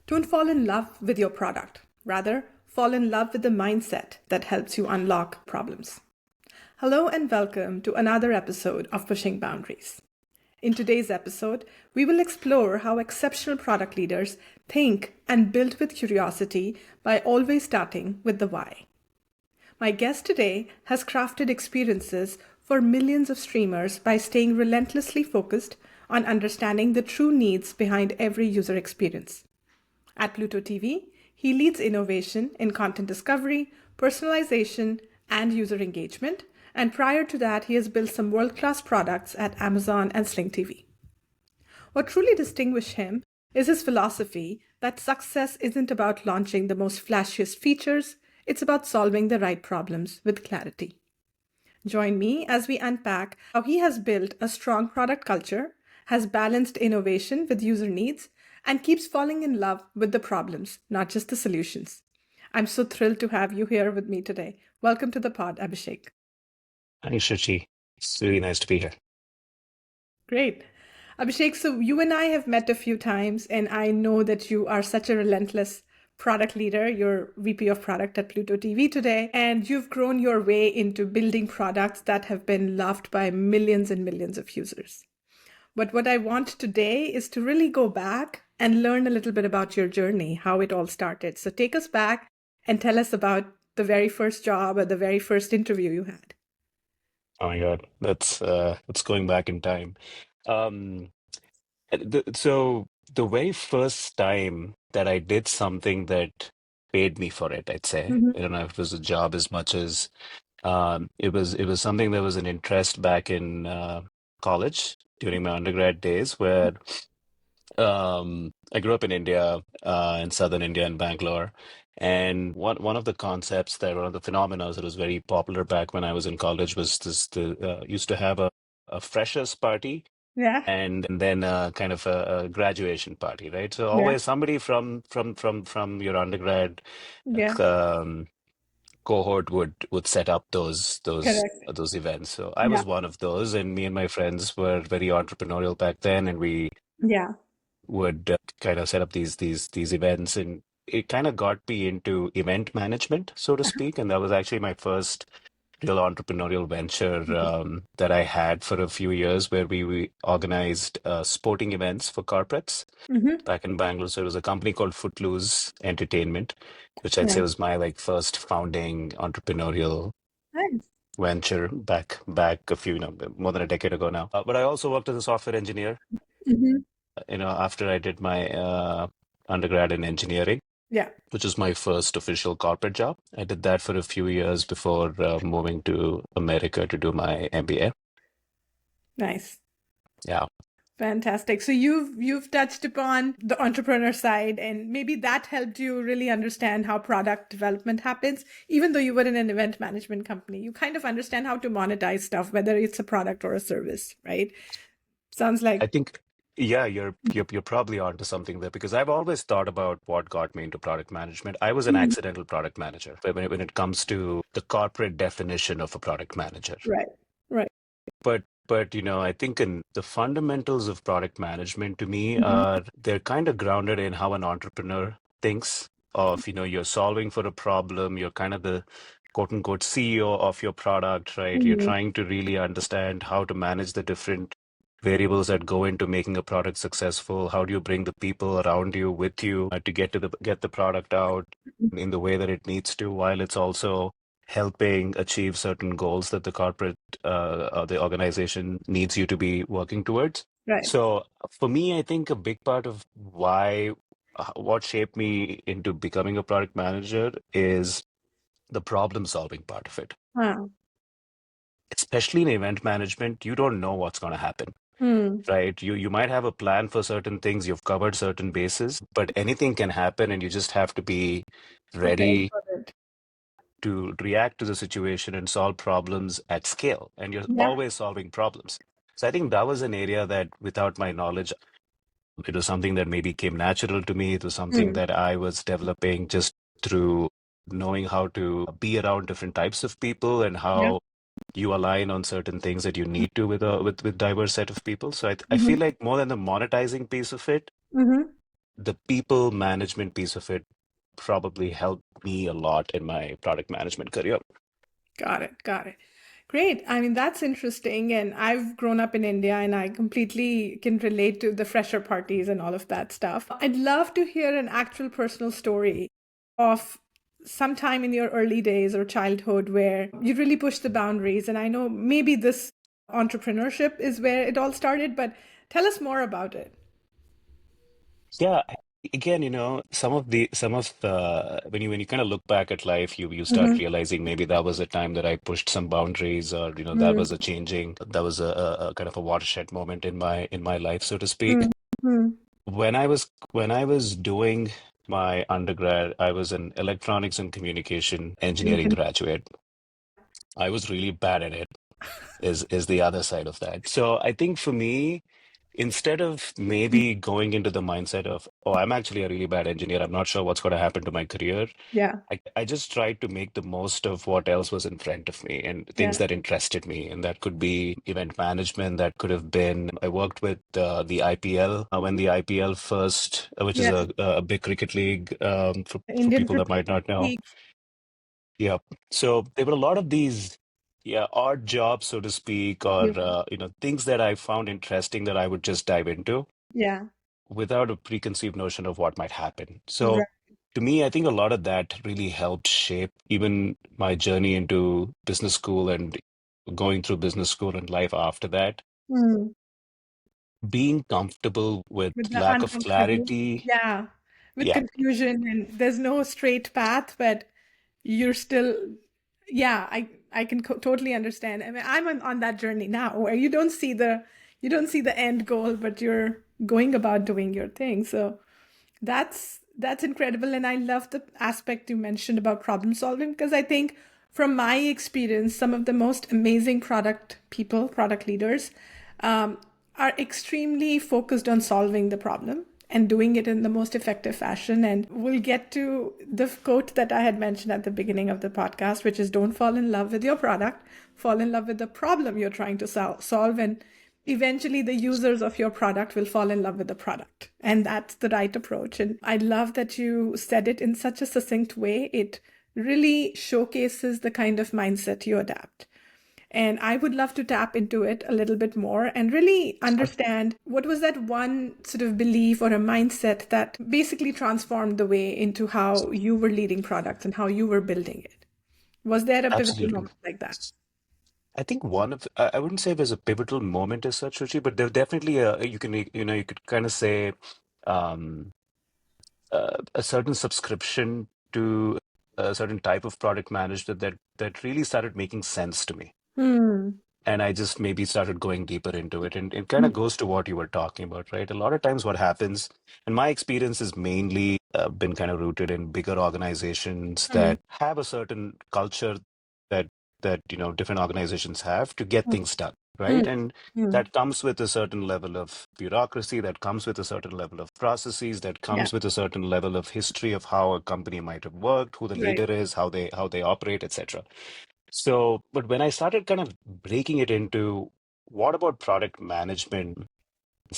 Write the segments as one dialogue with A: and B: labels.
A: Don't fall in love with your product. Rather, fall in love with the mindset that helps you unlock problems. Hello and welcome to another episode of Pushing Boundaries. In today's episode, we will explore how exceptional product leaders think and build with curiosity by always starting with the why. My guest today has crafted experiences for millions of streamers by staying relentlessly focused on understanding the true needs behind every user experience. At Pluto TV, he leads innovation in content discovery, personalization, and user engagement. And prior to that, he has built some world-class products at Amazon and Sling TV. What truly distinguishes him is his philosophy that success isn't about launching the most flashiest features, it's about solving the right problems with clarity. Join me as we unpack how he has built a strong product culture, has balanced innovation with user needs, and keeps falling in love with the problems, not just the solutions. I'm so thrilled to have you here with me today. Welcome to the pod, Abhishek.
B: Thanks, Shuchi. It's really nice to be here.
A: Great. Abhishek, so you and I have met a few times, and I know that you are such a relentless product leader. You're VP of product at Pluto TV today, and you've grown your way into building products that have been loved by millions and millions of users. But what I want today is to really go back and learn a little bit about your journey, how it all started. So take us back and tell us about the very first job or the very first interview you had.
B: Oh my God, that's going back in time. Um, so the very first time that I did something that paid me for it, I'd say.
A: Mm-hmm.
B: I don't know if it was a job as much as it was something that was an interest back in college during my undergrad days, where I grew up in India, in southern India, in Bangalore. And one of the concepts that one of the phenomena that was very popular back when I was in college was this the used to have a freshers party
A: Yeah,
B: and then kind of a graduation party, right? So
A: yeah,
B: always somebody from your undergrad
A: yeah,
B: um, cohort would set up
A: correct.
B: those events. So I
A: Yeah,
B: was one of those, and me and my friends were very entrepreneurial back then, and we
A: yeah.
B: would kind of set up these events, and it kind of got me into event management, so to speak. And that was actually my first real entrepreneurial venture that I had for a few years, where we organized sporting events for corporates
A: Mm-hmm.
B: back in Bangalore. So it was a company called Footloose Entertainment, which I'd say
A: Nice.
B: was my like first founding entrepreneurial
A: Nice.
B: venture back a few, more than a decade ago now. But I also worked as a software engineer,
A: Mm-hmm.
B: after I did my undergrad in engineering,
A: Yeah,
B: which is my first official corporate job. I did that for a few years before moving to America to do my MBA.
A: nice.
B: Yeah.
A: Fantastic. So you've touched upon the entrepreneur side, and maybe that helped you really understand how product development happens. Even though you were in an event management company, you kind of understand how to monetize stuff, whether it's a product or a service, right? Sounds
B: I
A: like.
B: think, yeah, you're probably onto something there, because I've always thought about what got me into product management. I was an
A: Mhm.
B: accidental product manager when it comes to the corporate definition of a product manager.
A: Right, right.
B: But I think in the fundamentals of product management to me
A: Mhm.
B: are they're kind of grounded in how an entrepreneur thinks of, you're solving for a problem, you're kind of the quote unquote CEO of your product, right? You're
A: Mhm.
B: trying to really understand how to manage the different variables that go into making a product successful. How do you bring the people around you with you to get the product out in the way that it needs to, while it's also helping achieve certain goals that the corporate or the organization needs you to be working towards.
A: Right.
B: So for me, I think a big part of what shaped me into becoming a product manager is the problem solving part of it.
A: Wow.
B: Especially in event management, you don't know what's going to happen,
A: Hmm.
B: right? You might have a plan for certain things, you've covered certain bases, but anything can happen, and you just have to be
A: Prepared
B: ready
A: for it.
B: to react to the situation and solve problems at scale. And you're
A: Yeah.
B: always solving problems. So I think that was an area that, without my knowledge, it was something that maybe came natural to me. It was something
A: Hmm.
B: that I was developing just through knowing how to be around different types of people, and
A: Yeah.
B: how you align on certain things that you need to with diverse set of people. So I
A: Mm-hmm.
B: feel like more than the monetizing piece of it,
A: Mm-hmm.
B: the people management piece of it probably helped me a lot in my product management career.
A: Got it. Got it. Great. I mean, that's interesting. And I've grown up in India and I completely can relate to the fresher parties and all of that stuff. I'd love to hear an actual personal story of some time in your early days or childhood where you really pushed the boundaries. And I know maybe this entrepreneurship is where it all started, but tell us more about it.
B: Yeah, again, some of the when you kind of look back at life, you start
A: Mhm.
B: realizing maybe that was a time that I pushed some boundaries, or that was a kind of a watershed moment in my life, so to speak.
A: Mhm.
B: When I was doing my undergrad, I was an electronics and communication engineering
A: Mhm.
B: graduate. I was really bad at it, is the other side of that. So I think for me, instead of maybe going into the mindset of, oh, I'm actually a really bad engineer, I'm not sure what's going to happen to my career,
A: Yeah.
B: I just tried to make the most of what else was in front of me and things
A: Yeah.
B: that interested me. And that could be event management, that could have been, I worked with the IPL when the IPL first, which is
A: Yes.
B: a big cricket league,
A: The
B: for
A: Indian
B: people that
A: Premier
B: might not know.
A: League.
B: Yeah. So there were a lot of these, yeah, odd jobs, so to speak, or things that I found interesting that I would just dive into
A: Yeah.
B: without a preconceived notion of what might happen. So
A: Right.
B: to me, I think a lot of that really helped shape even my journey into business school and going through business school and life after that.
A: Hmm.
B: Being comfortable with
A: With the
B: lack of
A: uncomfortable,
B: clarity.
A: yeah, with
B: Yeah,
A: confusion, and there's no straight path, but you're still, yeah, I can totally understand. I mean, I'm on that journey now where you don't see the end goal, but you're going about doing your thing. So that's incredible, and I love the aspect you mentioned about problem solving because I think from my experience, some of the most amazing product people, product leaders, um, are extremely focused on solving the problem and doing it in the most effective fashion. And we'll get to the quote that I had mentioned at the beginning of the podcast, which is don't fall in love with your product, fall in love with the problem you're trying to solve. And eventually the users of your product will fall in love with the product. And that's the right approach. And I love that you said it in such a succinct way. It really showcases the kind of mindset you adapt. And I would love to tap into it a little bit more and really understand what was that one sort of belief or a mindset that basically transformed the way into how you were leading products and how you were building it. Was there a pivotal
B: absolutely.
A: moment like that?
B: I think I wouldn't say there's a pivotal moment as such, Ruchi, but there definitely you could kind of say um, a certain subscription to a certain type of product management that really started making sense to me.
A: Hmm.
B: And I just maybe started going deeper into it. And it kind of goes to what you were talking about, right? A lot of times what happens, and my experience has mainly been kind of rooted in bigger organizations
A: Hmm.
B: that have a certain culture that different organizations have to get things done,
A: Hmm.
B: right? And
A: Hmm.
B: that comes with a certain level of bureaucracy, that comes with a certain level of processes, that
A: Yeah.
B: comes with a certain level of history of how a company might have worked, who the
A: Right.
B: leader is, how they operate, etc. So, but when I started kind of breaking it into what about product management?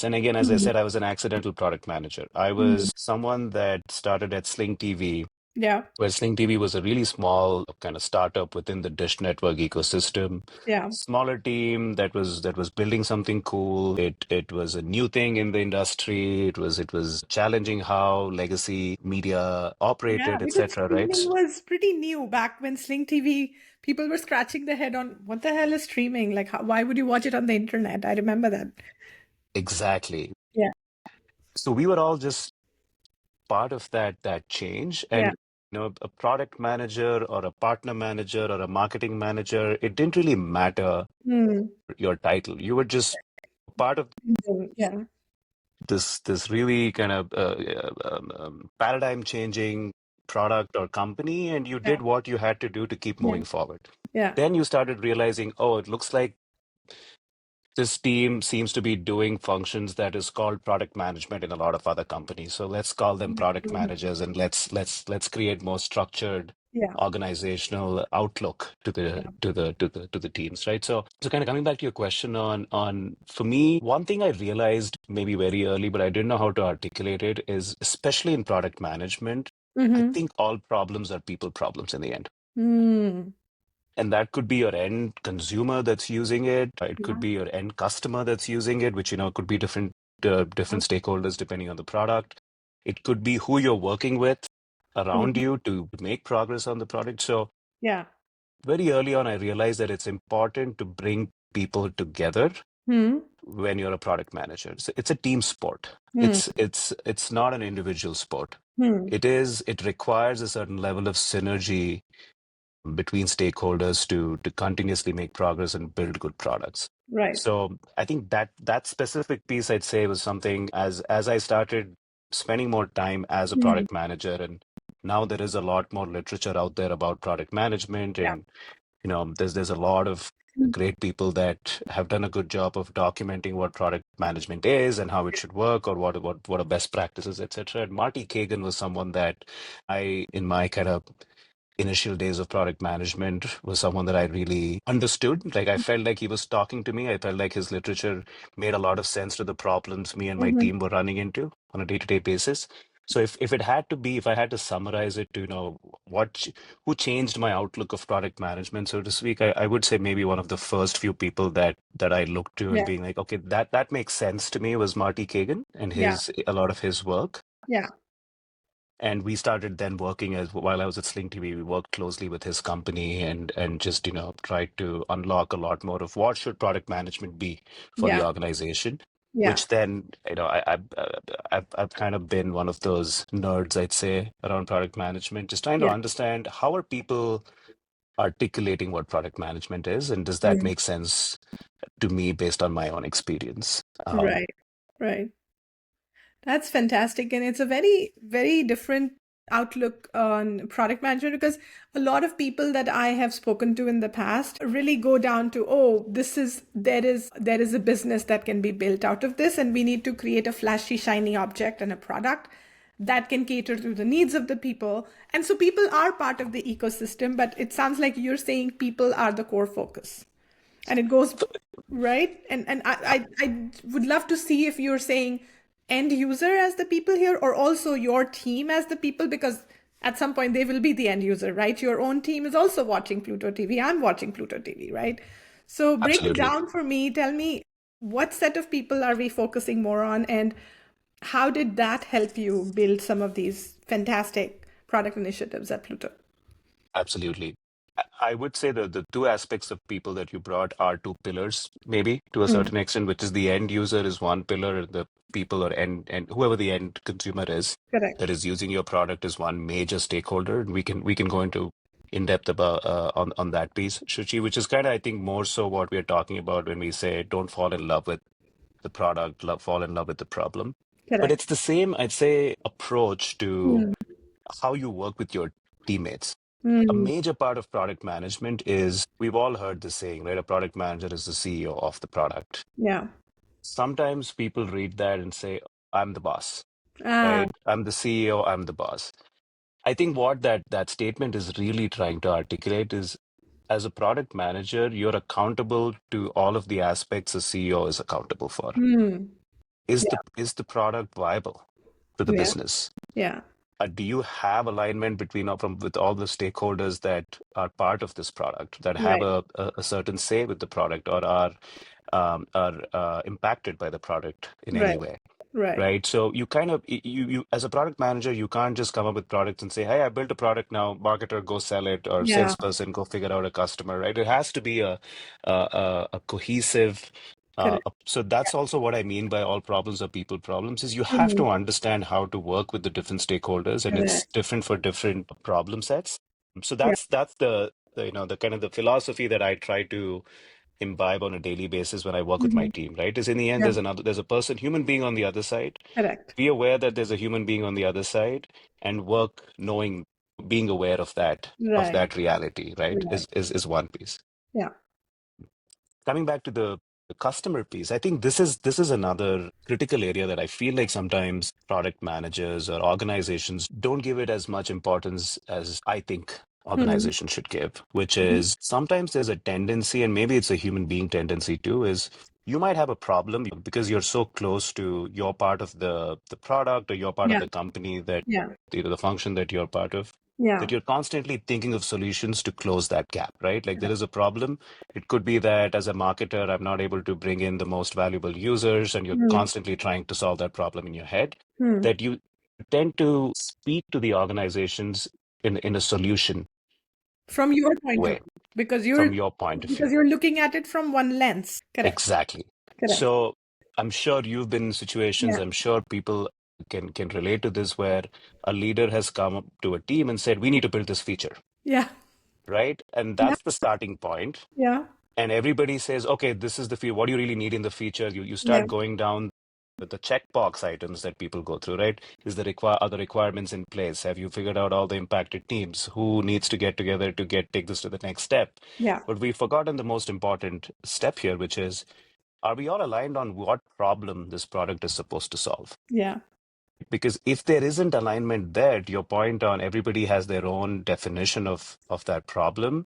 B: And again, as I
A: Hmm.
B: said, I was an accidental product manager. I
A: Hmm.
B: was someone that started at Sling TV,
A: Yeah.
B: where Sling TV was a really small kind of startup within the Dish Network ecosystem.
A: Yeah.
B: Smaller team that was building something cool. It was a new thing in the industry. It was challenging how legacy media
A: Yeah,
B: operated,
A: because
B: etc. Right?
A: streaming was pretty new back when Sling TV, people were scratching their head on what the hell is streaming? Like, why would you watch it on the internet? I remember that.
B: Exactly.
A: Yeah.
B: So we were all just part of that change.
A: Yeah.
B: And a product manager or a partner manager or a marketing manager, it didn't really matter
A: Hmm.
B: your title. You were just part of
A: Yeah.
B: this really kind of paradigm changing product or company, and you
A: Yeah.
B: did what you had to do to keep
A: Yeah.
B: moving forward.
A: Yeah.
B: Then you started realizing, oh, it looks like this team seems to be doing functions that is called product management in a lot of other companies. So let's call them product
A: Mhm.
B: managers, and let's create more structured
A: Yeah.
B: organizational outlook to the
A: Yeah.
B: to the teams, right? So kind of coming back to your question on for me, one thing I realized maybe very early, but I didn't know how to articulate it, is especially in product management, I
A: Mm-hmm.
B: think all problems are people problems in the end.
A: Mm.
B: And that could be your end consumer that's using it. It could
A: Yeah.
B: be your end customer that's using it, which, could be different stakeholders depending on the product. It could be who you're working with around
A: Mm-hmm.
B: you to make progress on the product. So
A: Yeah.
B: very early on, I realized that it's important to bring people together
A: Hmm.
B: when you're a product manager. It's a team sport.
A: Hmm.
B: It's not an individual sport.
A: Hmm.
B: It requires a certain level of synergy between stakeholders to continuously make progress and build good products.
A: Right.
B: So I think that specific piece, I'd say, was something, as I started spending more time as a
A: Hmm.
B: product manager, and now there is a lot more literature out there about product management,
A: Yeah.
B: and there's a lot of great people that have done a good job of documenting what product management is and how it should work, or what are best practices, etc. And Marty Kagan was someone that in my kind of initial days of product management, was someone that I really understood. Like, I felt like he was talking to me. I felt like his literature made a lot of sense to the problems me and my
A: Mm-hmm.
B: team were running into on a day-to-day basis. So if I had to summarize it to, who changed my outlook of product management, so to speak, I would say maybe one of the first few people that I looked to and
A: Yeah.
B: being like, okay, that makes sense to me, was Marty Kagan and
A: Yeah.
B: a lot of his work.
A: Yeah.
B: And we started then working, as while I was at Sling TV, we worked closely with his company and just, tried to unlock a lot more of what should product management be for the
A: Yeah.
B: organization.
A: Yeah.
B: Which then, I've kind of been one of those nerds, I'd say, around product management, just trying to
A: Yeah.
B: understand, how are people articulating what product management is, and does that
A: Mm.
B: make sense to me based on my own experience?
A: Right. Right. That's fantastic. And it's a very, very different outlook on product management, because a lot of people that I have spoken to in the past really go down to, oh, there is a business that can be built out of this, and we need to create a flashy, shiny object and a product that can cater to the needs of the people. And so people are part of the ecosystem, but it sounds like you're saying people are the core focus. And it goes right. And I would love to see if you're saying end user as the people here, or also your team as the people, because at some point they will be the end user, right? Your own team is also watching Pluto TV. I'm watching Pluto TV, right? So break it
B: Absolutely.
A: down for me. Tell me, what set of people are we focusing more on, and how did that help you build some of these fantastic product initiatives at Pluto?
B: Absolutely. I would say the two aspects of people that you brought are two pillars, maybe to a
A: Mm,
B: certain extent, which is the end user is one pillar, and the people, or and whoever the end consumer is
A: correct.
B: that is using your product, is one major stakeholder. And we can go into in depth about on that piece, Shuchi, which is kind of, I think, more so what we're talking about when we say don't fall in love with the product, fall in love with the problem. But
A: Correct.
B: it's the same, I'd say, approach to
A: Mm,
B: how you work with your teammates. A
A: mm,
B: major part of product management is, we've all heard the saying, right? A product manager is the CEO of the product.
A: yeah.
B: Sometimes people read that and say, I'm the boss,
A: Ah,
B: right? I'm the CEO, I'm the boss. I think what that statement is really trying to articulate is, as a product manager, you're accountable to all of the aspects a CEO is accountable for.
A: mm, yeah.
B: Is the product viable to the
A: Yeah.
B: business?
A: Yeah.
B: Do you have alignment with all the stakeholders that are part of this product, that have
A: Right.
B: a certain say with the product, or are impacted by the product in any
A: Right.
B: way?
A: Right.
B: Right. So you kind of, you as a product manager, you can't just come up with products and say, hey, I built a product, now marketer go sell it, or
A: Yeah.
B: salesperson go figure out a customer, right? It has to be a cohesive,
A: Correct.
B: so that's also what I mean by all problems are people problems, is you have
A: Mhm.
B: to understand how to work with the different stakeholders, and it's
A: Correct.
B: different for different problem sets. So
A: Yeah.
B: that's the kind of the philosophy that I try to imbibe on a daily basis when I work with my
A: Mhm.
B: team, right? Is, in the end,
A: Yeah.
B: there's a person, human being on the other side.
A: Correct.
B: Be aware that there's a human being on the other side, and work knowing, being aware of
A: Right.
B: that reality, right?
A: Right.
B: Is one piece.
A: Yeah.
B: Coming back to the customer piece, I think this is another critical area that I feel like sometimes product managers or organizations don't give it as much importance as I think organization should give, which is sometimes there's a tendency, and maybe it's a human being tendency too, is you might have a problem because you're so close to your part of the product or your part of
A: Yeah.
B: the company that
A: Yeah.
B: the function that you're part of,
A: Yeah.
B: that you're constantly thinking of solutions to close that gap, right? Like there is a problem. It could be that as a marketer, I'm not able to bring in the most valuable users, and you're
A: Hmm.
B: constantly trying to solve that problem in your head,
A: Hmm.
B: that you tend to speak to the organizations in a solution
A: From your point of
B: way,
A: view, because
B: from your point of view.
A: you're looking at it from one lens. Correct.
B: Exactly.
A: Correct.
B: So I'm sure you've been in situations,
A: Yeah.
B: I'm sure people can relate to this, where a leader has come up to a team and said, we need to build this feature,
A: Yeah.
B: right? And
A: Yeah.
B: that's the starting point.
A: Yeah.
B: And everybody says, okay, this is the feature. What do you really need in the feature? You
A: Yeah.
B: start going down the checkbox items that people go through, right? Are the requirements in place? Have you figured out all the impacted teams? Who needs to get together to take this to the next step?
A: Yeah.
B: But we've forgotten the most important step here, which is, are we all aligned on what problem this product is supposed to solve?
A: Yeah.
B: Because if there isn't alignment there, to your point on everybody has their own definition of that problem,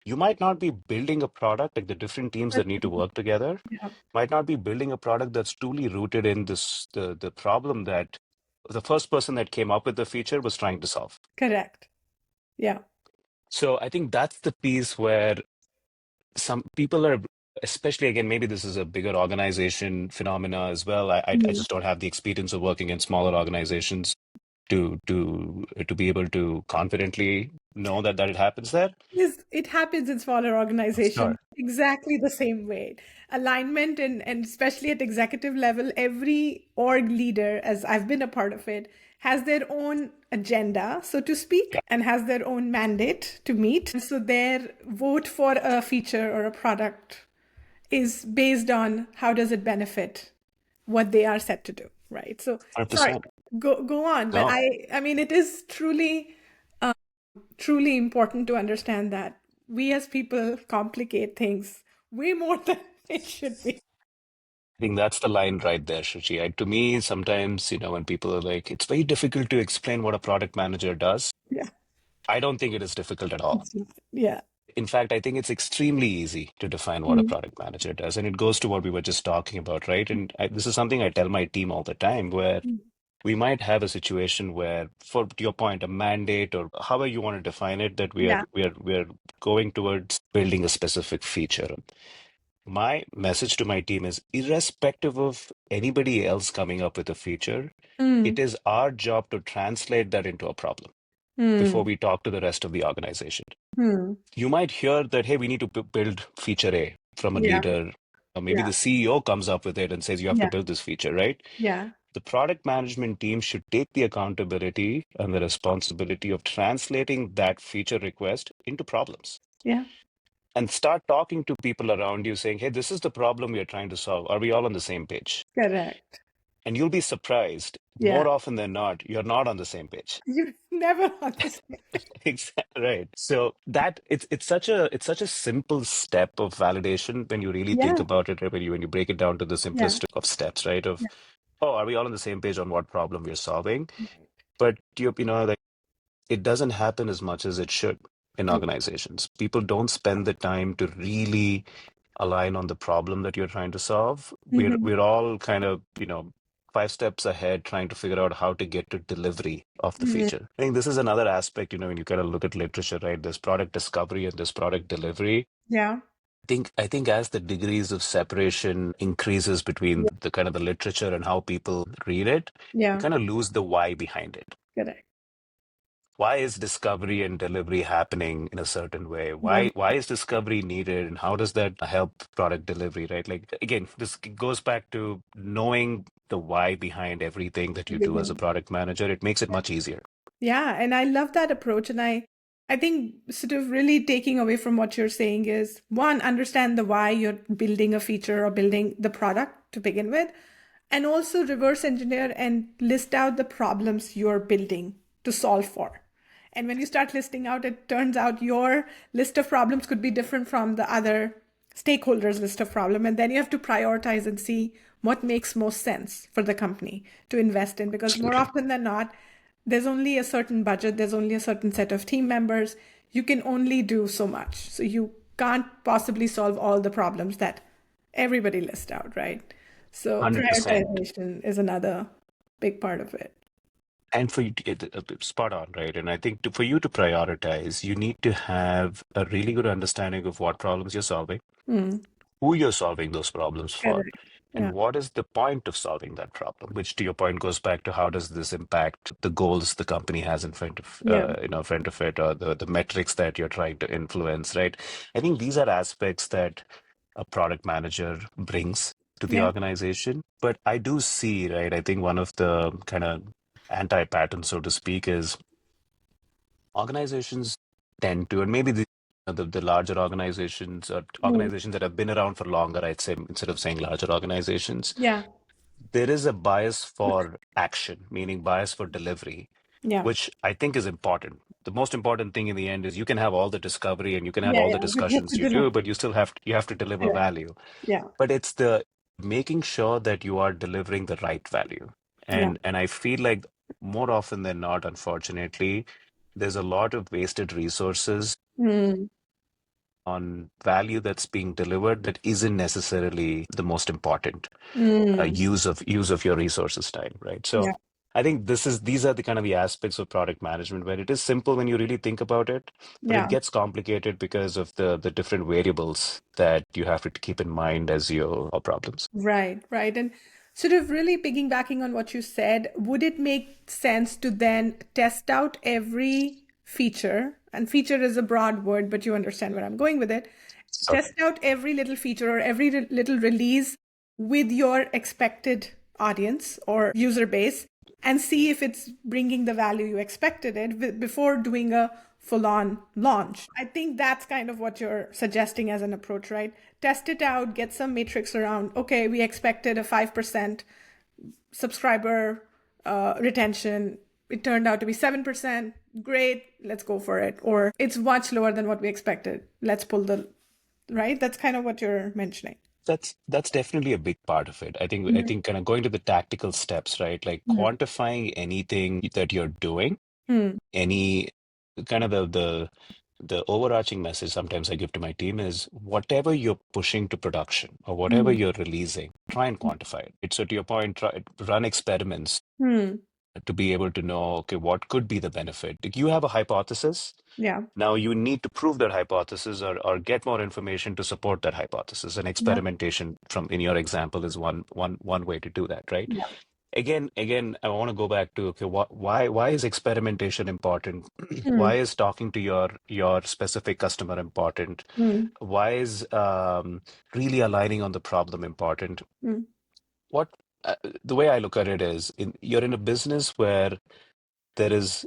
B: you might not be building a product, like the different teams that need to work together
A: Yeah.
B: might not be building a product that's truly rooted in the problem that the first person that came up with the feature was trying to solve.
A: Correct. Yeah.
B: So I think that's the piece where some people are, especially again, maybe this is a bigger organization phenomena as well. I
A: Mhm.
B: just don't have the experience of working in smaller organizations to be able to confidently know that it happens there.
A: It happens in smaller
B: Sure.
A: organizations exactly the same way. Alignment and especially at executive level, every org leader, as I've been a part of it, has their own agenda, so to speak,
B: Yeah,
A: and has their own mandate to meet. And so their vote for a feature or a product is based on how does it benefit what they are set to do, right? So sorry,
B: 100%.
A: go on, but
B: No,
A: I mean it is truly important to understand that we as people complicate things way more than it should be.
B: I think that's the line right there, Shuchi. To me, sometimes, when people are like, it's very difficult to explain what a product manager does.
A: Yeah.
B: I don't think it is difficult at all.
A: Yeah.
B: In fact, I think it's extremely easy to define what a
A: Mm.
B: product manager does. And it goes to what we were just talking about, right? And this is something I tell my team all the time, where we might have a situation where, for your point, a mandate or however you want to define it, that we are
A: Yeah.
B: we are going towards building a specific feature. My message to my team is, irrespective of anybody else coming up with a feature, it
A: Mm.
B: is our job to translate that into a problem before
A: Mm.
B: we talk to the rest of the organization.
A: Mm.
B: You might hear that, hey, we need to build feature A from a
A: Yeah.
B: leader, or maybe
A: Yeah.
B: the CEO comes up with it and says, you have to
A: Yeah.
B: build this feature, right?
A: Yeah.
B: The product management team should take the accountability and the responsibility of translating that feature request into problems
A: Yeah.
B: and start talking to people around you saying, hey, this is the problem we are trying to solve. Are we all on the same page?
A: Correct.
B: And you'll be surprised,
A: Yeah.
B: more often than not, you're not on the same page.
A: You never understand.
B: Exactly right. So that it's such a simple step of validation when you really think
A: Yeah.
B: about it, right? When you break it down to the
A: Yeah.
B: simplest of steps, right? Of,
A: Yeah.
B: oh, are we all on the same page on what problem we're solving? But like, it doesn't happen as much as it should in
A: Yeah.
B: organizations. People don't spend the time to really align on the problem that you're trying to solve. We're
A: Mhm.
B: we're all kind of, 5 steps ahead trying to figure out how to get to delivery of the
A: Mhm.
B: feature. I think this is another aspect, when you kind of look at literature, right? There's product discovery and there's product delivery.
A: Yeah.
B: I think as the degrees of separation increases between the kind of the literature and how people read it, you
A: Yeah.
B: kind of lose the why behind it.
A: Correct.
B: Why is discovery and delivery happening in a certain way?
A: Yeah.
B: Why is discovery needed, and how does that help product delivery, right? Like, again, this goes back to knowing the why behind everything that you do as a
A: Everything.
B: product manager. It makes it much easier.
A: Yeah, and I love that approach. And I think sort of really taking away from what you're saying is one, understand the why you're building a feature or building the product to begin with, and also reverse engineer and list out the problems you're building to solve for. And when you start listing out, it turns out your list of problems could be different from the other stakeholders' list of problem. And then you have to prioritize and see what makes most sense for the company to invest in. Because more
B: Absolutely.
A: often than not, there's only a certain budget, there's only a certain set of team members. you can only do so much. So you can't possibly solve all the problems that everybody lists out, right? So
B: 100%.
A: prioritization is another big part of it.
B: And for you to get spot on, right? And I think for you to prioritize, you need to have a really good understanding of what problems you're solving,
A: Mm,
B: who you're solving those problems for,
A: correct.
B: and
A: Yeah.
B: what is the point of solving that problem, which to your point goes back to how does this impact the goals the company has in front of
A: Yeah.
B: front of it, or the metrics that you're trying to influence, right? I think these are aspects that a product manager brings to the
A: Yeah.
B: organization. But I do see, right, I think one of the kind of anti-patterns, so to speak, is organizations tend to, and maybe the larger organizations or
A: Mm,
B: organizations that have been around for longer, I'd say, instead of saying larger organizations,
A: yeah.
B: there is a bias for action, meaning bias for delivery,
A: Yeah.
B: which I think is important. The most important thing in the end is you can have all the discovery and you can have
A: Yeah.
B: all the
A: Yeah. But you have
B: discussions
A: to
B: you
A: deliver.
B: do, but you have to deliver
A: Correct.
B: value.
A: Yeah.
B: But it's the making sure that you are delivering the right value.
A: Yeah.
B: And I feel like more often than not, unfortunately, there's a lot of wasted resources
A: Mm,
B: on value that's being delivered that isn't necessarily the most important
A: mm,
B: use of your resources time, right? So
A: yeah.
B: I think these are the kind of the aspects of product management where it is simple when you really think about it, but it
A: Yeah.
B: gets complicated because of the different variables that you have to keep in mind as your problems.
A: Right, right. And sort of really piggybacking on what you said, would it make sense to then test out every feature? And feature is a broad word, but you understand where I'm going with it.
B: So
A: Test out every little feature or every little release with your expected audience or user base and see if it's bringing the value you expected it before doing a full on launch. I think that's kind of what you're suggesting as an approach, right? Test it out, get some matrix around. Okay, we expected a 5% subscriber retention. It turned out to be 7%. Great, let's go for it. Or it's much lower than what we expected. Let's pull the, right? That's kind of what you're mentioning.
B: that's definitely a big part of it. I
A: Mhm.
B: think kind of going to the tactical steps, right? Like
A: Mhm.
B: quantifying anything that you're doing,
A: Hmm.
B: any kind of the overarching message sometimes I give to my team is whatever you're pushing to production or whatever
A: Hmm.
B: you're releasing, try and quantify it. So to your point, run experiments
A: Hmm.
B: to be able to know, okay, what could be the benefit? Like you have a hypothesis.
A: Yeah.
B: Now you need to prove that hypothesis or get more information to support that hypothesis. And
A: Yeah.
B: experimentation from in your example is one way to do that, right?
A: Yeah.
B: Again, I want to go back to okay, why is experimentation important?
A: Hmm.
B: Why is talking to your specific customer important?
A: Hmm.
B: Why is really aligning on the problem important?
A: Hmm.
B: What the way I look at it is, you're in a business where there is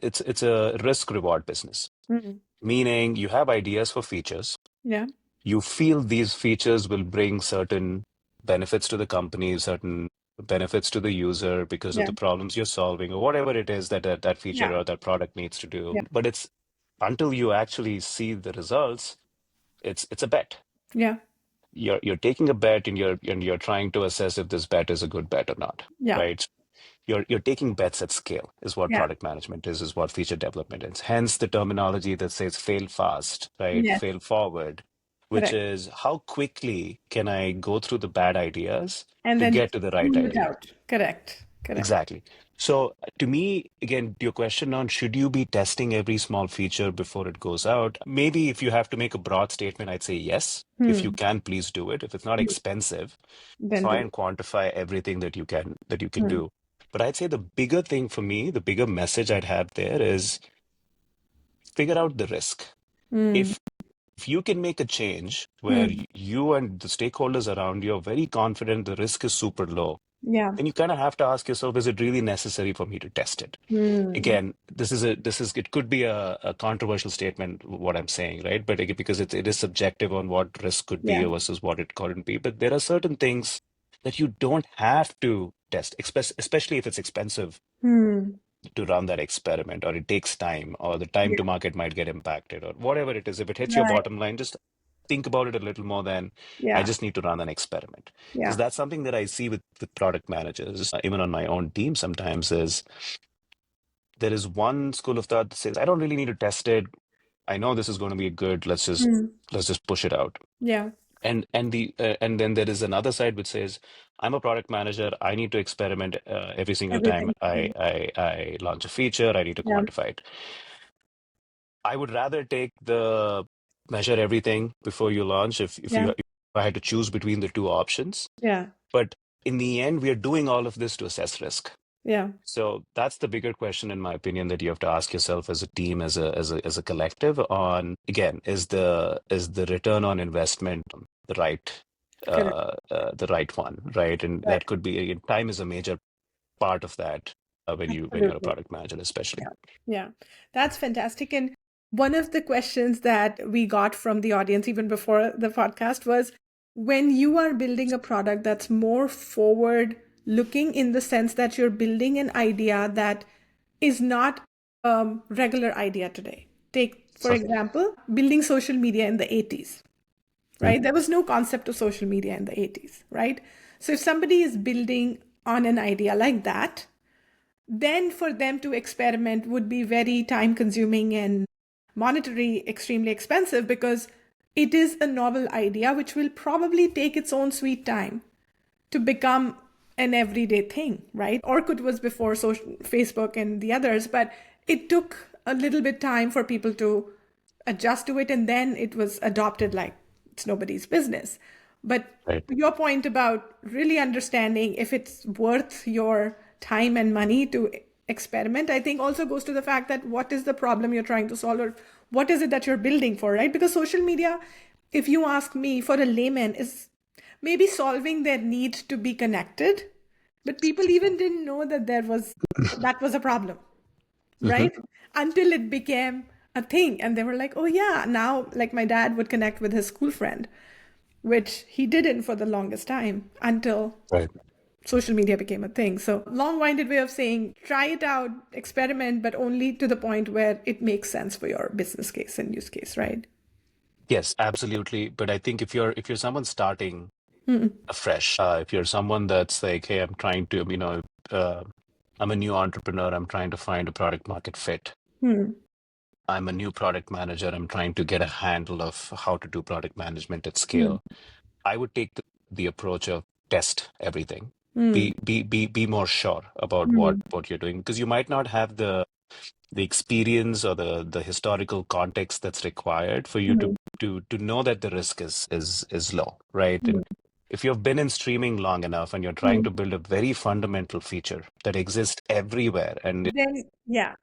B: it's a risk reward business,
A: Hmm.
B: meaning you have ideas for features.
A: Yeah.
B: You feel these features will bring certain benefits to the company, certain benefits to the user because of
A: Yeah.
B: the problems you're solving, or whatever it is that feature
A: Yeah.
B: or that product needs to do.
A: Yeah.
B: But it's until you actually see the results, it's a bet.
A: Yeah.
B: You're taking a bet and you're trying to assess if this bet is a good bet or not,
A: Yeah.
B: right? You're taking bets at scale is what
A: Yeah.
B: product management is what feature development is. Hence the terminology that says fail fast, right?
A: Yes.
B: Fail forward, which
A: Correct.
B: is how quickly can I go through the bad ideas
A: And
B: to
A: then
B: get
A: just
B: to the right
A: rule it
B: idea?
A: out. Correct. Correct.
B: Exactly. So to me, again, to your question on should you be testing every small feature before it goes out? Maybe if you have to make a broad statement, I'd say yes. If you
A: Hmm.
B: can, please do it. If it's not expensive,
A: Then
B: try
A: do.
B: and quantify everything that you can
A: Hmm.
B: do. But I'd say the bigger thing for me, the bigger message I'd have there is figure out the risk.
A: Hmm.
B: If you can make a change where
A: Hmm.
B: you and the stakeholders around you are very confident the risk is super low,
A: Yeah.
B: then you kind of have to ask yourself, is it really necessary for me to test it?
A: Hmm.
B: Again, this is it could be a controversial statement, what I'm saying, right? But because it is subjective on what risk could be
A: Yeah.
B: versus what it couldn't be. But there are certain things that you don't have to test, especially if it's expensive
A: Hmm.
B: to run that experiment, or it takes time, or the time
A: Yeah.
B: to market might get impacted, or whatever it is. If it hits your
A: Right.
B: bottom line, just think about it a little more than I
A: Yeah.
B: just need to run an experiment. Because
A: Yeah.
B: that's something that I see with product managers, even on my own team sometimes, is there is one school of thought that says, I don't really need to test it. I know this is going to be good.
A: Mm.
B: Let's just push it out.
A: Yeah.
B: And then there is another side which says, I'm a product manager. I need to experiment every single time
A: Everything. Yeah.
B: I launch a feature. I need to
A: Yeah.
B: quantify it. I would rather take the measure everything before you launch
A: Yeah.
B: if I had to choose between the two options.
A: Yeah.
B: But in the end, we are doing all of this to assess risk.
A: Yeah.
B: So that's the bigger question, in my opinion, that you have to ask yourself as a team, as a collective. On again, is the return on investment
A: Correct.
B: the right one, right? And
A: Right.
B: that could be, again, time is a major part of that when you're a
A: Absolutely.
B: product manager, especially.
A: Yeah. Yeah. That's fantastic. And one of the questions that we got from the audience even before the podcast was, when you are building a product that's more forward looking, in the sense that you're building an idea that is not a regular idea today. Take, for
B: So,
A: example, building social media in the 80s,
B: mm,
A: right? There was no concept of social media in the 80s, right? So if somebody is building on an idea like that, then for them to experiment would be very time consuming and monetary extremely expensive, because it is a novel idea which will probably take its own sweet time to become an everyday thing, right? Orkut was before social, Facebook and the others, but it took a little bit time for people to adjust to it, and then it was adopted like it's nobody's business. But
B: right.
A: your point about really understanding if it's worth your time and money to experiment, I think also goes to the fact that what is the problem you're trying to solve, or what is it that you're building for, right? Because social media, if you ask me, for a layman, is maybe solving their need to be connected, but people even didn't know that that was a problem,
B: Hmm.
A: right? Until it became a thing, and they were like, oh yeah, now, like, my dad would connect with his school friend, which he didn't for the longest time until
B: Right.
A: social media became a thing. So, long-winded way of saying, try it out, experiment, but only to the point where it makes sense for your business case and use case, right?
B: Yes, absolutely. But I think if you're someone starting
A: Mm.
B: afresh, if you're someone that's like, hey, I'm trying to, I'm a new entrepreneur. I'm trying to find a product market fit.
A: Mm.
B: I'm a new product manager. I'm trying to get a handle of how to do product management at
A: Mm.
B: scale. I would take the approach of test everything.
A: Mm.
B: Be more sure about
A: Mm.
B: what you're doing, because you might not have the experience or the historical context that's required for you
A: Mm.
B: to know that the risk is low, right?
A: Mm.
B: And if you've been in streaming long enough and you're trying
A: Mm.
B: to build a very fundamental feature that exists everywhere, and
A: Then, yeah,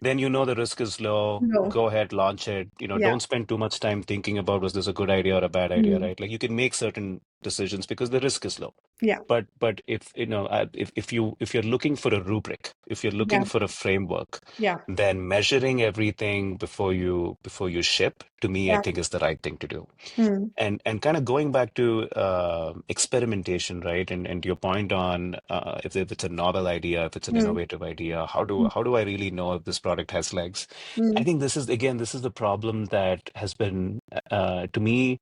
B: then you know the risk is low,
A: no,
B: go ahead, launch it.
A: yeah,
B: Don't spend too much time thinking about, was this a good idea or a bad idea,
A: mm.
B: right? Like, you can make certain decisions because the risk is low.
A: Yeah,
B: But if if you're looking for a rubric, if you're looking
A: yeah,
B: for a framework,
A: yeah,
B: then measuring everything before you ship, to me, I
A: yeah.
B: think, is the right thing to do.
A: Mm.
B: And kind of going back to experimentation, right? And your point on if it's a novel idea, if it's an
A: Mm.
B: innovative idea, how
A: Mm.
B: do I really know if this product has legs? I
A: Mm.
B: think this is the problem that has been, to me,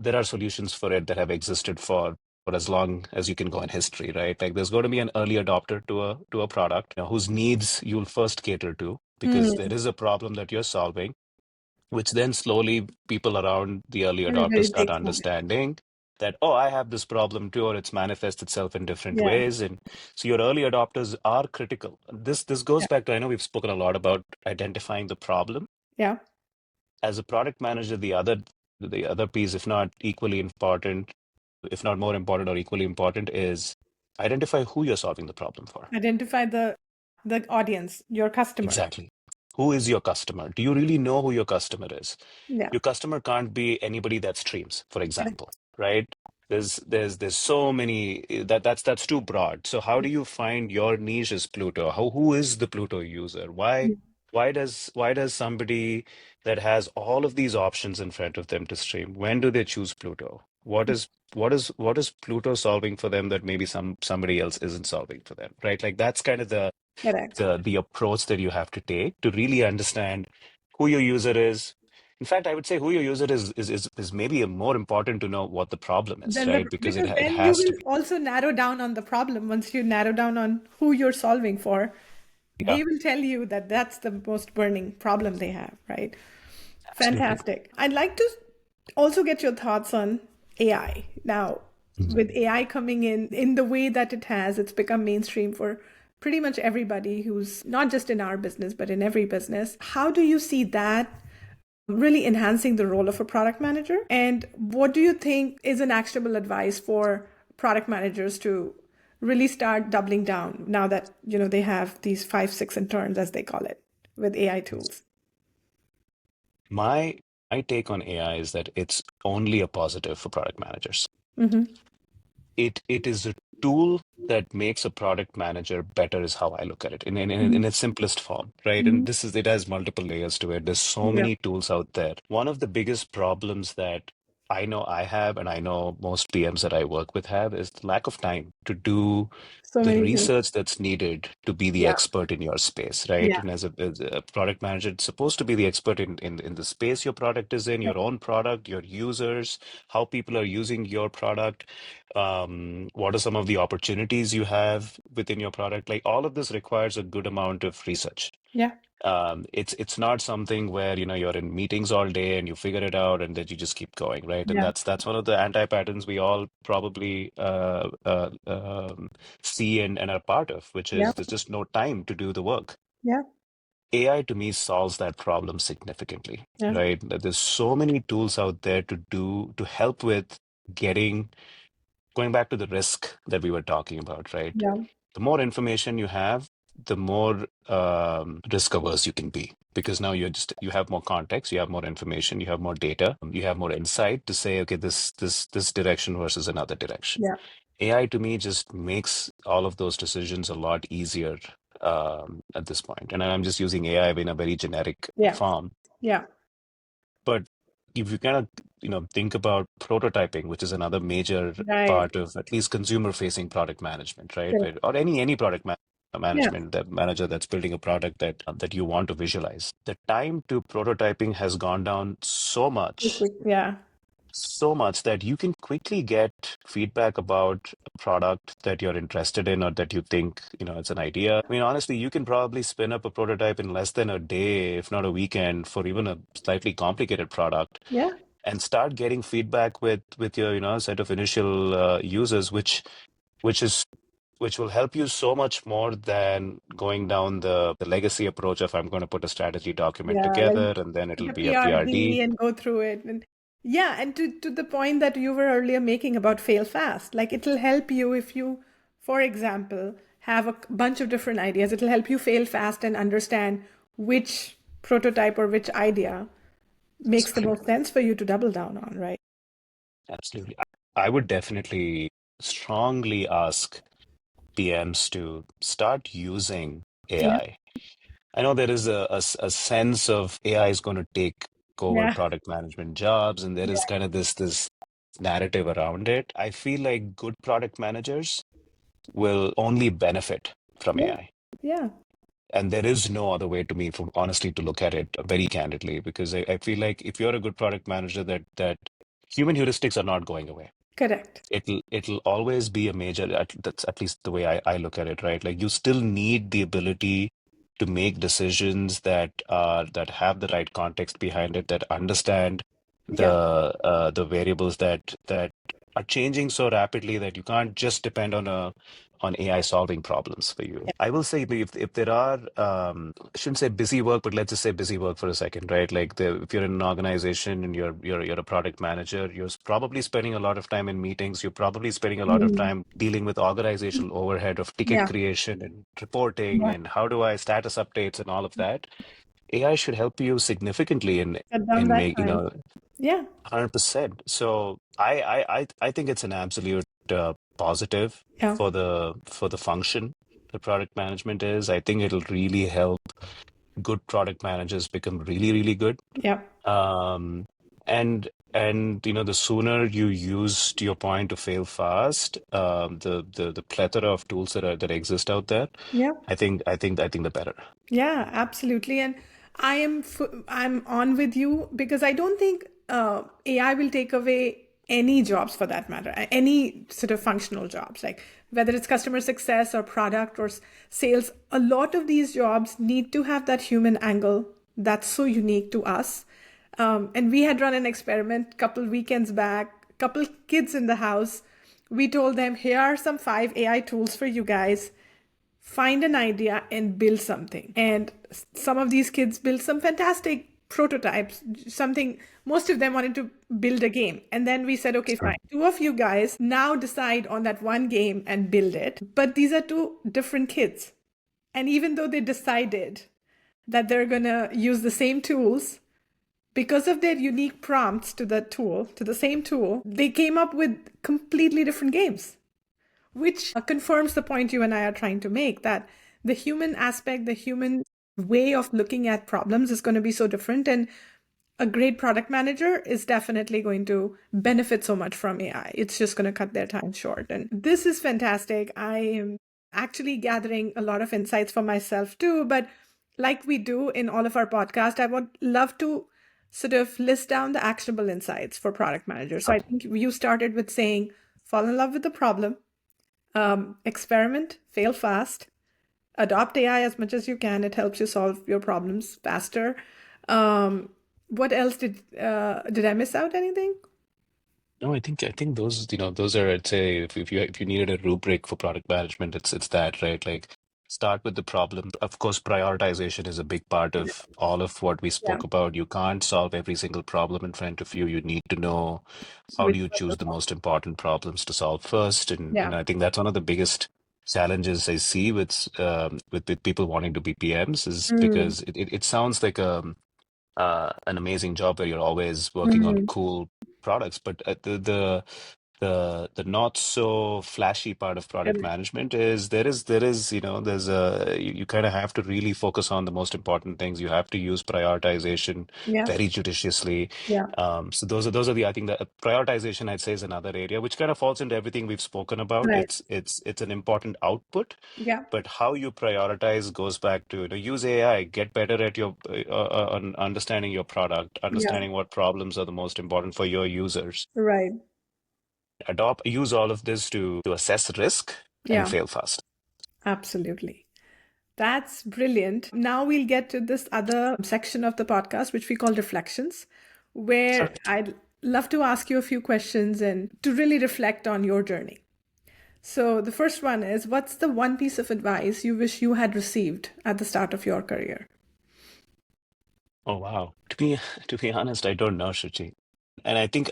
B: there are solutions for it that have existed for as long as you can go in history, right? Like, there's going to be an early adopter to a product, whose needs you'll first cater to, because there
A: Mm.
B: is a problem that you're solving, which then slowly people around the early adopters
A: Everybody
B: start
A: takes on it.
B: understanding that, oh, I have this problem too, or it's manifests itself in different
A: Yeah,
B: ways. And so your early adopters are critical. This goes
A: yeah,
B: back to, I know we've spoken a lot about identifying the problem.
A: yeah.
B: As a product manager, the other piece, if not equally important, if not more important or equally important, is identify who you're solving the problem for.
A: Identify the audience, your customer.
B: Exactly. Who is your customer? Do you really know who your customer is?
A: Yeah,
B: Your customer can't be anybody that streams, for
A: correct.
B: example, right? There's so many, that's too broad. So how do you find your niche as Pluto? Who is the Pluto user?
A: Mm.
B: Why does somebody that has all of these options in front of them to stream, when do they choose Pluto? What is Pluto solving for them that maybe somebody else isn't solving for them, right? Like, that's kind of
A: Correct.
B: the approach that you have to take to really understand who your user is. In fact, I would say who your user is maybe more important to know what the problem is,
A: Then
B: right? Because it
A: because
B: it
A: then you
B: has to
A: will
B: be
A: also narrow down on the problem once you narrow down on who you're solving for.
B: Yeah,
A: They will tell you that that's the most burning problem they have, right?
B: absolutely.
A: Fantastic. I'd like to also get your thoughts on AI. Now, with
B: Mhm.
A: AI coming in the way that it has, it's become mainstream for pretty much everybody who's not just in our business, but in every business. How do you see that really enhancing the role of a product manager? And what do you think is an actionable advice for product managers to really start doubling down now that they have these 5 6 interns, as they call it, with AI tools?
B: My my take on AI is that it's only a positive for product managers.
A: Mm-hmm.
B: It is a tool that makes a product manager better, is how I look at it in its simplest form, right?
A: Mm-hmm.
B: And it has multiple layers to it. There's so
A: Yeah,
B: many tools out there. One of the biggest problems that I know I have, and I know most PMs that I work with have, is the lack of time to do
A: so
B: the
A: many things.
B: research that's needed to be the
A: Yeah,
B: expert in your space, right?
A: yeah,
B: And as a product manager, it's supposed to be the expert in the space your product is in,
A: yeah,
B: your own product, your users, how people are using your product, what are some of the opportunities you have within your product. Like, all of this requires a good amount of research.
A: yeah,
B: It's not something where you're in meetings all day and you figure it out and then you just keep going, right? And
A: yeah,
B: that's one of the anti-patterns we all probably see and are part of, which
A: yeah,
B: is there's just no time to do the work.
A: yeah,
B: AI to me solves that problem significantly,
A: yeah,
B: right? That there's so many tools out there to help with getting going back to the risk that we were talking about, right?
A: yeah,
B: The more information you have, the more risk averse you can be, because now you have more context, you have more information, you have more data, you have more insight to say, okay, this direction versus another direction.
A: yeah,
B: AI to me just makes all of those decisions a lot easier at this point. And I'm just using AI in a very generic
A: yeah,
B: form.
A: yeah.
B: But if you kind of think about prototyping, which is another major
A: Right.
B: part of at least consumer-facing product management, right?
A: Correct.
B: Or any product
A: Yeah.
B: management, that manager that's building a product that you want to visualize. The time to prototyping has gone down
A: Yeah.
B: so much that you can quickly get feedback about a product that you're interested in or that you think, it's an idea. I mean, honestly, you can probably spin up a prototype in less than a day, if not a weekend, for even a slightly complicated product,
A: Yeah.
B: and start getting feedback with your, set of initial users, which is which will help you so much more than going down the legacy approach of, I'm going to put a strategy document
A: Yeah. Like
B: together and then it'll
A: the
B: be a PRD.
A: PRD and go through it. And yeah, and to the point that you were earlier making about fail fast, like it'll help you if you, for example, have a bunch of different ideas. It'll help you fail fast and understand which prototype or which idea makes the most sense for you to double down on, right?
B: Absolutely. I would definitely strongly ask PMs to start using
A: Yeah.
B: AI. I know there is a sense of AI is going to take over
A: Yeah.
B: product management jobs, and there is
A: Yeah.
B: kind of this narrative around it. I feel like good product managers will only benefit from
A: Yeah.
B: AI.
A: Yeah.
B: And there is no other way to me, from honestly, to look at it very candidly, because I feel like if you're a good product manager, that human heuristics are not going away.
A: Correct.
B: It'll always be a major, that's at least the way I look at it, right? Like, you still need the ability to make decisions that have the right context behind it, that understand
A: Yeah.
B: the variables that are changing so rapidly that you can't just depend on AI solving problems for you.
A: Yeah.
B: I will say, if there are, I shouldn't say busy work, but let's just say busy work for a second, right? Like, if you're in an organization and you're a product manager, you're probably spending a lot of time in meetings. You're probably spending a lot of
A: Mm.
B: time dealing with organizational overhead of ticket
A: Yeah.
B: creation and reporting
A: Yeah.
B: and how do I status updates and all of that. AI should help you significantly in
A: Cut down
B: in
A: that
B: make
A: time. Yeah.
B: 100%. So I think it's an absolute positive
A: Yeah.
B: for the function that product management is. I think it'll really help good product managers become really, really good.
A: Yeah.
B: Um, and the sooner you use, to your point, to fail fast, the plethora of tools that exist out there,
A: Yeah.
B: I think the better.
A: Yeah, absolutely. And I'm on with you because I don't think AI will take away any jobs for that matter, any sort of functional jobs, like whether it's customer success or product or sales, a lot of these jobs need to have that human angle that's so unique to us. And we had run an experiment a couple weekends back, couple kids in the house. We told them, here are some 5 AI tools for you guys. Find an idea and build something. And some of these kids built some fantastic prototypes, something, most of them wanted to build a game. And then we said, okay, fine, 2 of you guys now decide on that one game and build it. But these are 2 different kids. And even though they decided that they're going to use the same tools, because of their unique prompts to the tool, to the same tool, they came up with completely different games, which confirms the point you and I are trying to make, that the human aspect, the human way of looking at problems is going to be so different. And a great product manager is definitely going to benefit so much from AI. It's just going to cut their time short. And this is fantastic. I am actually gathering a lot of insights for myself too. But like we do in all of our podcasts, I would love to sort of list down the actionable insights for product managers. So I think you started with saying, fall in love with the problem, experiment, fail fast, adopt AI as much as you can. It helps you solve your problems faster. What else did I miss out anything?
B: No, I think those are, I'd say, if you needed a rubric for product management, it's that, right? Like, start with the problem. Of course, prioritization is a big part of all of what we
A: Yeah.
B: spoke about. You can't solve every single problem in front of you. You need to know how do
A: Which
B: you
A: was
B: choose the most important problems to solve first. And
A: yeah.
B: I think that's one of the biggest challenges I see with people wanting to be PMs, is
A: Mm,
B: because it sounds like an amazing job where you're always working on
A: mm,
B: cool products, but the not so flashy part of product
A: correct.
B: management is there is there's a you kind of have to really focus on the most important things. You have to use prioritization
A: Yeah.
B: very judiciously.
A: Yeah.
B: So those are the, I think, the prioritization, I'd say, is another area which kind of falls into everything we've spoken about.
A: Right.
B: It's an important output,
A: Yeah.
B: but how you prioritize goes back to, use AI, get better at your on understanding your product,
A: Yeah.
B: understanding what problems are the most important for your users.
A: Right.
B: Use all of this to assess risk and
A: Yeah.
B: fail fast.
A: Absolutely. That's brilliant. Now we'll get to this other section of the podcast, which we call reflections, where
B: Sure.
A: I'd love to ask you a few questions and to really reflect on your journey. So the first one is, what's the one piece of advice you wish you had received at the start of your career?
B: Oh wow. To be honest, I don't know, Shuchi. And I think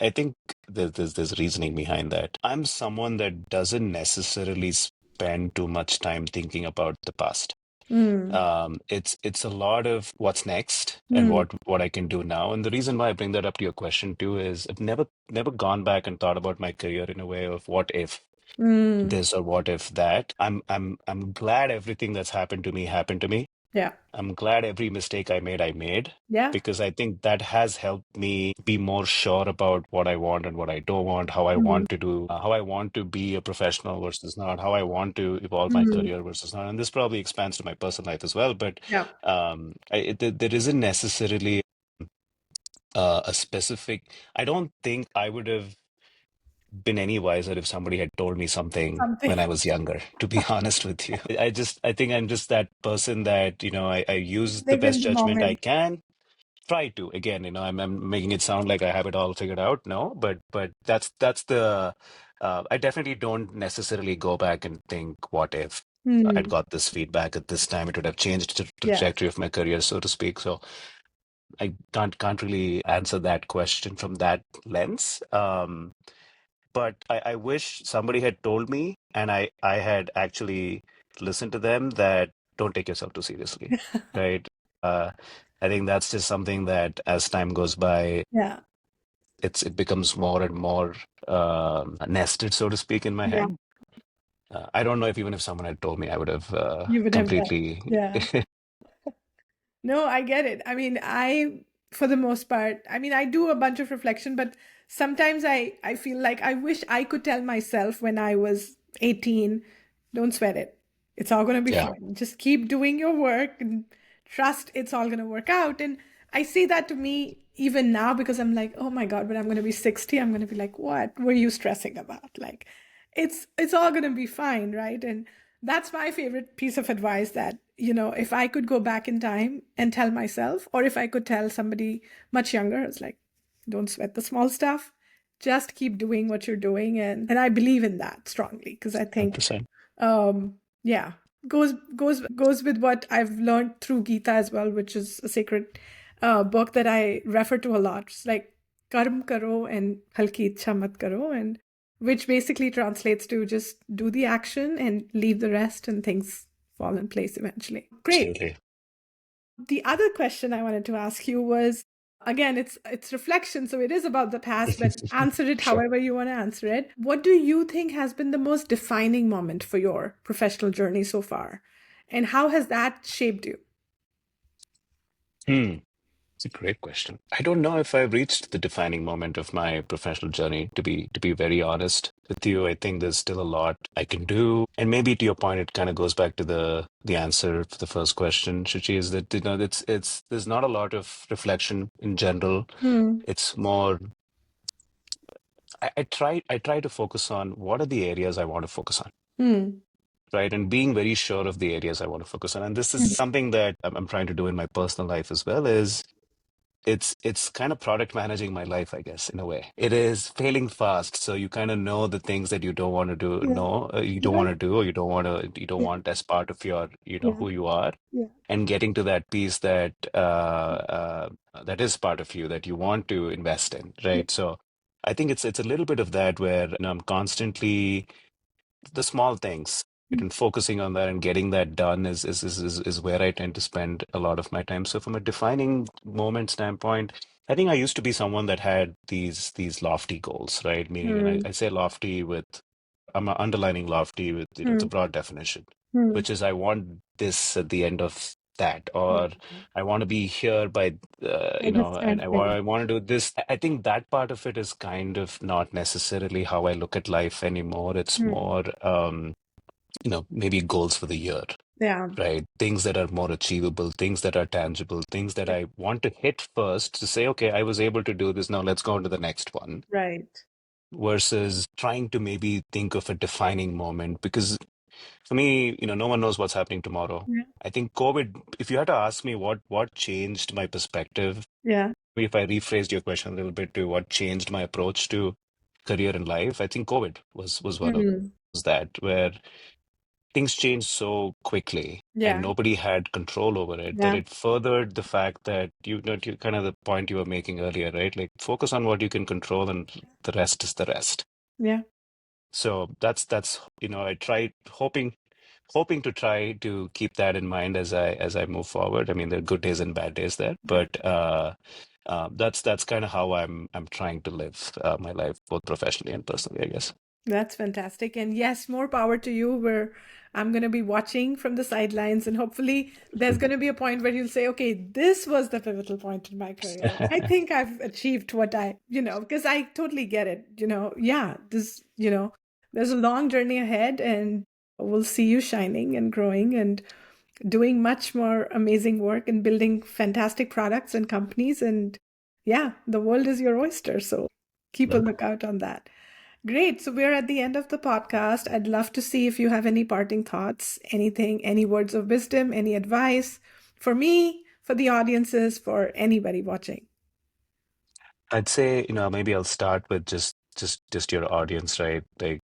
B: there's reasoning behind that. I'm someone that doesn't necessarily spend too much time thinking about the past.
A: Mm,
B: It's a lot of what's next and
A: mm,
B: what I can do now. And the reason why I bring that up to your question too is I've never gone back and thought about my career in a way of what if
A: mm.
B: this or what if that. I'm glad everything that's happened to me.
A: Yeah.
B: I'm glad every mistake I made,
A: Yeah.
B: because I think that has helped me be more sure about what I want and what I don't want, how I
A: Mm,
B: want to do, how I want to be a professional versus not, how I want to evolve my
A: mm.
B: career versus not. And this probably expands to my personal life as well. But
A: Yeah.
B: there isn't necessarily a specific. I don't think I would have been any wiser if somebody had told me something
A: Something.
B: when I was younger, to be honest with you. I think I'm just that person that, I use the
A: Live in
B: best
A: the
B: judgment I
A: moment.
B: can. Try to. Again, I'm making it sound like I have it all figured out. No, but that's the I definitely don't necessarily go back and think, what if I'd
A: Mm.
B: got this feedback at this time, it would have changed the
A: Yeah.
B: trajectory of my career, so to speak. So I can't really answer that question from that lens. But I wish somebody had told me, and I had actually listened to them, that don't take yourself too seriously, right? Uh, I think that's just something that, as time goes by,
A: Yeah.
B: it becomes more and more nested, so to speak, in my
A: Yeah.
B: head. I don't know if even if someone had told me, I would have
A: You would have done.
B: completely.
A: Yeah. No, I get it. I mean, for the most part, I mean, I do a bunch of reflection, but sometimes I feel like I wish I could tell myself when I was 18, don't sweat it. It's all going to be
B: Yeah.
A: fine. Just keep doing your work and trust it's all going to work out. And I say that to me even now because I'm like, oh my God, when I'm going to be 60, I'm going to be like, what were you stressing about? Like, it's all going to be fine, right? And that's my favorite piece of advice that, if I could go back in time and tell myself, or if I could tell somebody much younger, it's like, don't sweat the small stuff. Just keep doing what you're doing. And I believe in that strongly because I think
B: 100%.
A: yeah, goes with what I've learned through Gita as well, which is a sacred book that I refer to a lot. It's like karm karo and halki ichha mat karo, and which basically translates to just do the action and leave the rest, and things fall in place eventually. Great.
B: Absolutely.
A: The other question I wanted to ask you was, again, it's reflection, so it is about the past, but answer it
B: Sure.
A: however you want to answer it. What do you think has been the most defining moment for your professional journey so far? And how has that shaped you?
B: Hmm. It's a great question. I don't know if I've reached the defining moment of my professional journey, to be very honest with you. I think there's still a lot I can do. And maybe to your point, it kind of goes back to the answer for the first question, Shuchi, is that it's there's not a lot of reflection in general.
A: Hmm.
B: It's more I try to focus on what are the areas I want to focus on.
A: Hmm.
B: Right. And being very sure of the areas I want to focus on. And this is something that I'm trying to do in my personal life as well, is it's kind of product managing my life, I guess, in a way. It is failing fast, so you kind of know the things that you don't want to do,
A: Yeah.
B: no, you don't
A: Yeah.
B: want to do, or you don't
A: Yeah.
B: want as part of your,
A: Yeah.
B: who you are,
A: Yeah.
B: and getting to that piece that that is part of you that you want to invest in,
A: Yeah.
B: right? So I think it's a little bit of that where I'm constantly the small things, right? And focusing on that and getting that done is where I tend to spend a lot of my time. So from a defining moment standpoint, I think I used to be someone that had these lofty goals, right? Meaning, and I,
A: Hmm.
B: I say lofty with, I'm underlining lofty with, it's
A: Hmm.
B: a broad definition,
A: Hmm.
B: which is I want this at the end of that,
A: Yeah.
B: or I want to be here by,
A: By this
B: and
A: time
B: I
A: frame.
B: want to do this. I think that part of it is kind of not necessarily how I look at life anymore. It's
A: Hmm.
B: more, maybe goals for the year,
A: Yeah.
B: right? Things that are more achievable, things that are tangible, things that
A: Yeah.
B: I want to hit first to say, okay, I was able to do this. Now let's go on to the next one,
A: Right.
B: versus trying to maybe think of a defining moment. Because for me, no one knows what's happening tomorrow.
A: Yeah.
B: I think COVID, if you had to ask me what changed my perspective,
A: Yeah.
B: if I rephrased your question a little bit to what changed my approach to career and life, I think COVID was one of
A: Hmm.
B: was that, where things changed so quickly and
A: Yeah.
B: nobody had control over it, that
A: Yeah.
B: it furthered the fact that kind of the point you were making earlier, right? Like focus on what you can control and the rest is the rest.
A: Yeah.
B: So that's I tried hoping to try to keep that in mind as I move forward. I mean, there are good days and bad days there,
A: Yeah.
B: but that's kind of how I'm trying to live my life, both professionally and personally, I guess.
A: That's fantastic. And yes, more power to you. Where I'm going to be watching from the sidelines, and hopefully, there's going to be a point where you'll say, okay, this was the pivotal point in my career. I think I've achieved what because I totally get it. Yeah, there's a long journey ahead, and we'll see you shining and growing and doing much more amazing work and building fantastic products and companies. And yeah, the world is your oyster. So keep a
B: Love
A: lookout on that. Great. So we're at the end of the podcast. I'd love to see if you have any parting thoughts, anything, any words of wisdom, any advice for me, for the audiences, for anybody watching.
B: I'd say, maybe I'll start with just your audience, right? Like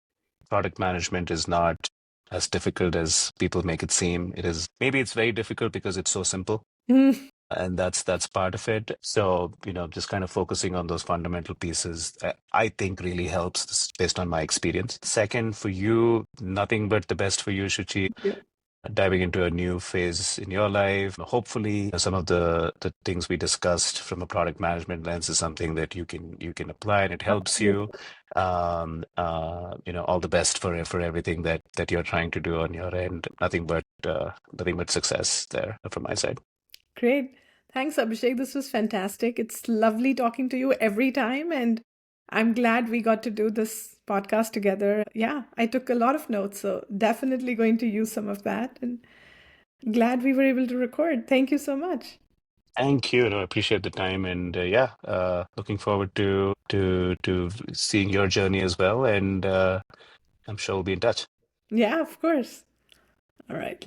B: product management is not as difficult as people make it seem. It is, maybe it's very difficult because it's so simple.
A: Mm,
B: And that's part of it. So, just kind of focusing on those fundamental pieces, I think really helps, this is based on my experience. Second, for you, nothing but the best for you, Shuchi,
A: yeah.
B: diving into a new phase in your life. Hopefully, some of the things we discussed from a product management lens is something that you can apply and it helps you.
A: Absolutely.
B: All the best for everything that you're trying to do on your end. Nothing but success there from my side.
A: Great. Thanks, Abhishek. This was fantastic. It's lovely talking to you every time. And I'm glad we got to do this podcast together. Yeah, I took a lot of notes. So definitely going to use some of that. And glad we were able to record. Thank you so much.
B: Thank you. No, I appreciate the time, and yeah, looking forward to seeing your journey as well. And I'm sure we'll be in touch.
A: Yeah, of course. All right.